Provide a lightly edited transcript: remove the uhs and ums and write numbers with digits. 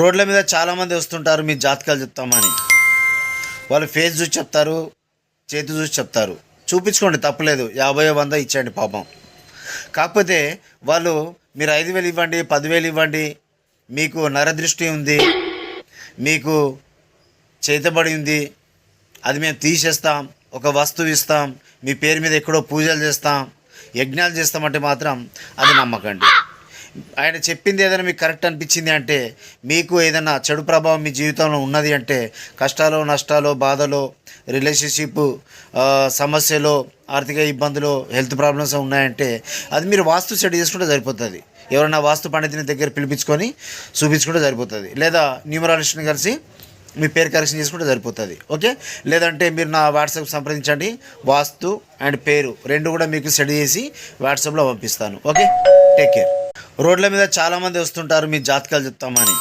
రోడ్ల మీద చాలామంది వస్తుంటారు మీ జాతకాలు చెప్తామని. వాళ్ళు ఫేస్ చూసి చెప్తారు, చేతి చూసి చెప్తారు. చూపించుకోండి, తప్పులేదు. 50 100 ఇచ్చేయండి పాపం. కాకపోతే వాళ్ళు మీరు 5,000 ఇవ్వండి, 10,000 ఇవ్వండి, మీకు నరదృష్టి ఉంది, మీకు చేతబడి ఉంది, అది మేము తీసేస్తాం, ఒక వస్తువు ఇస్తాం, మీ పేరు మీద ఎక్కడో పూజలు చేస్తాం, యజ్ఞాలు చేస్తామంటే మాత్రం అది నమ్మకండి. ఆయన చెప్పింది ఏదైనా మీకు కరెక్ట్ అనిపించింది అంటే, మీకు ఏదైనా చెడు ప్రభావం మీ జీవితంలో ఉన్నది అంటే, కష్టాలు నష్టాలు బాధలు రిలేషన్షిప్ సమస్యలు ఆర్థిక ఇబ్బందులు హెల్త్ ప్రాబ్లమ్స్ ఉన్నాయంటే, అది మీరు వాస్తు సెట్ చేసుకుంటే సరిపోతుంది. ఎవరైనా వాస్తు పండితుని దగ్గర పిలిపించుకొని చూపించుకుంటే సరిపోతుంది. లేదా న్యూమరాలజిస్ట్ని కలిసి మీ పేరు కరెక్షన్ చేసుకుంటే సరిపోతుంది. ఓకే, లేదంటే మీరు నా వాట్సాప్ సంప్రదించండి. వాస్తు అండ్ పేరు రెండు కూడా మీకు సెట్ చేసి వాట్సాప్లో పంపిస్తాను. Okay, take care. రోడ్ల మీద చాలామంది వస్తుంటారు మీ జాతకాలు చెప్తామని.